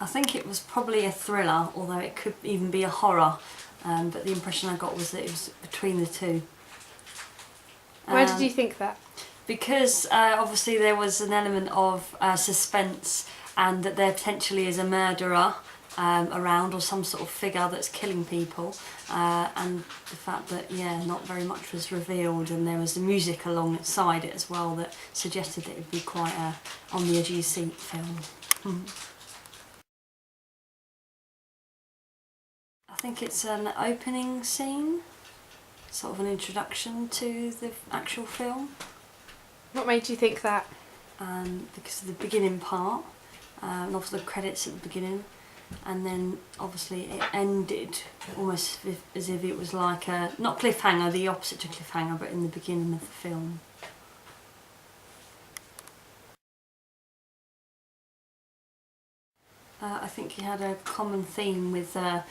I think it was probably a thriller, although it could even be a horror, but the impression I got was that it was between the two. Why did you think that? Because obviously there was an element of suspense, and that there potentially is a murderer around, or some sort of figure that's killing people, and the fact that not very much was revealed, and there was the music alongside it as well that suggested that it would be quite a on the edge of your seat film. I think it's an opening scene, sort of an introduction to the actual film. What made you think that? Because of the beginning part, and also the credits at the beginning, and then obviously it ended almost as if it was like a, not cliffhanger, the opposite to cliffhanger, but in the beginning of the film. I think he had a common theme with a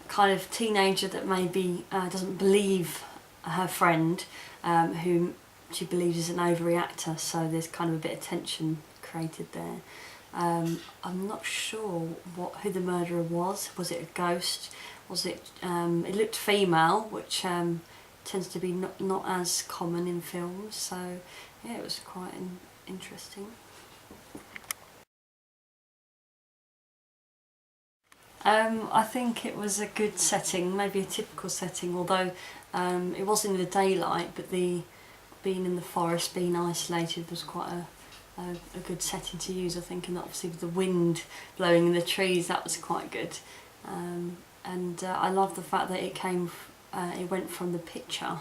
kind of teenager that maybe doesn't believe her friend, whom she believes is an overreactor, so there's kind of a bit of tension created there. I'm not sure who the murderer was. Was it a ghost? Was it? It looked female, which tends to be not as common in films. So yeah, it was quite interesting. I think it was a good setting, maybe a typical setting, although it was in the daylight, but being in the forest, being isolated, was quite a good setting to use, I think, and obviously with the wind blowing in the trees, that was quite good. And I love the fact that it went from the picture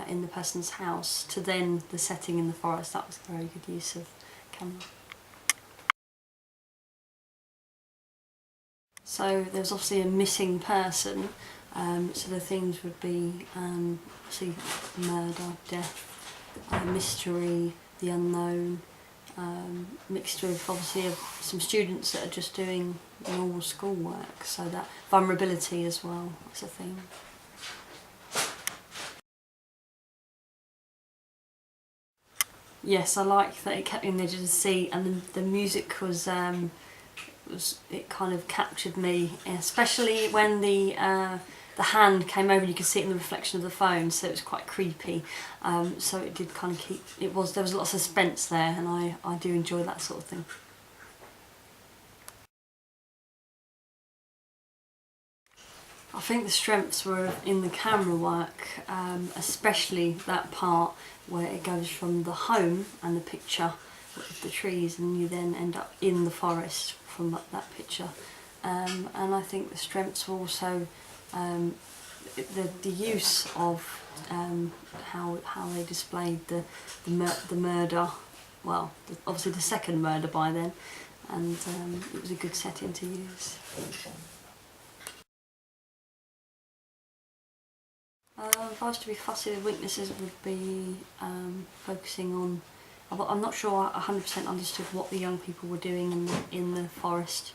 in the person's house to then the setting in the forest. That was a very good use of camera. So there's obviously a missing person, so the themes would be obviously murder, death, mystery, the unknown, mixed with obviously some students that are just doing normal schoolwork, so that vulnerability as well is a theme. Yes, I like that it kept me on the edge of the seat, and the music was it kind of captured me, especially when the hand came over and you could see it in the reflection of the phone, so it was quite creepy. So it did kind of there was a lot of suspense there, and I do enjoy that sort of thing. I think the strengths were in the camera work, especially that part where it goes from the home and the picture with the trees, and you then end up in the forest from that picture. And I think the strengths were also the use of how they displayed the murder. Well, obviously the second murder by then, and it was a good setting to use. If I was to be fussy, the weaknesses would be focusing on. I'm not sure I 100% understood what the young people were doing in the forest.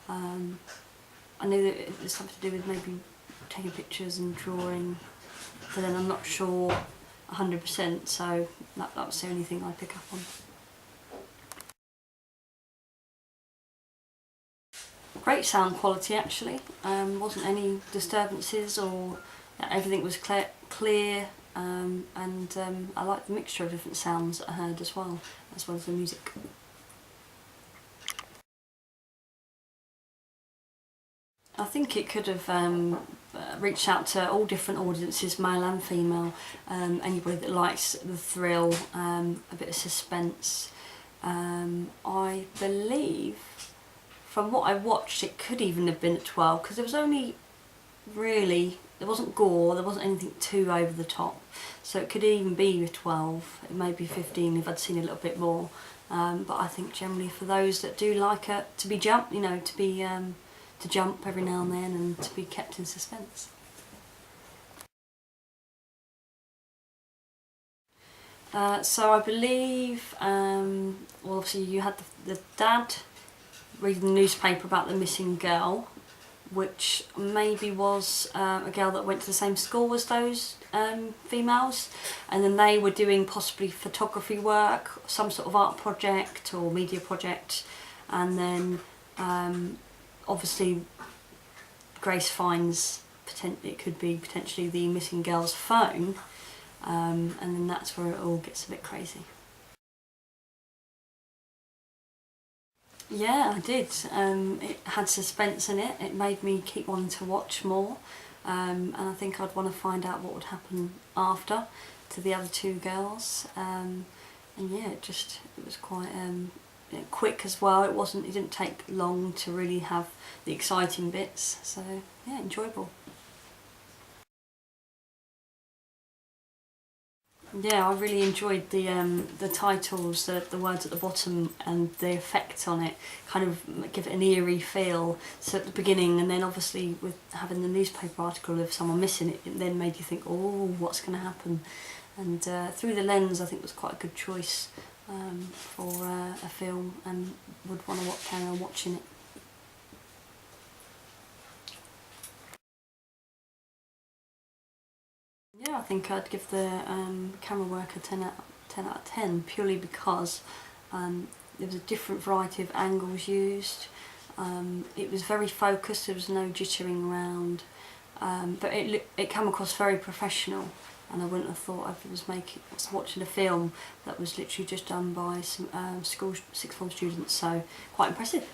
I knew that it was something to do with maybe taking pictures and drawing, but then I'm not sure 100%, so that was the only thing I pick up on. Great sound quality actually, wasn't any disturbances, or everything was clear, and I liked the mixture of different sounds I heard as well as the music. I think it could have reached out to all different audiences, male and female, anybody that likes the thrill, a bit of suspense. I believe, from what I watched, it could even have been at 12, because there was only there wasn't gore, there wasn't anything too over the top, so it could even be with 12, it may be 15 if I'd seen a little bit more, but I think generally for those that do like it to be jump, to jump every now and then and to be kept in suspense. So I believe, well obviously you had the dad reading the newspaper about the missing girl, which maybe was a girl that went to the same school as those females, and then they were doing possibly photography work, some sort of art project or media project, and then obviously Grace finds it could be potentially the missing girl's phone, and then that's where it all gets a bit crazy. Yeah, I did. It had suspense in it. It made me keep wanting to watch more, and I think I'd want to find out what would happen after to the other two girls. And yeah, it was quite quick as well. It didn't take long to really have the exciting bits. So yeah, enjoyable. Yeah, I really enjoyed the titles, the words at the bottom, and the effect on it. Kind of give it an eerie feel. So at the beginning, and then obviously with having the newspaper article of someone missing, it then made you think, oh, what's going to happen? And Through the Lens, I think was quite a good choice for a film, and would want to carry on watching it. Yeah, I think I'd give the camera work a 10 out of 10, purely because there was a different variety of angles used. It was very focused, there was no jittering around, but it came across very professional, and I wouldn't have thought I was watching a film that was literally just done by some sixth form students, so quite impressive.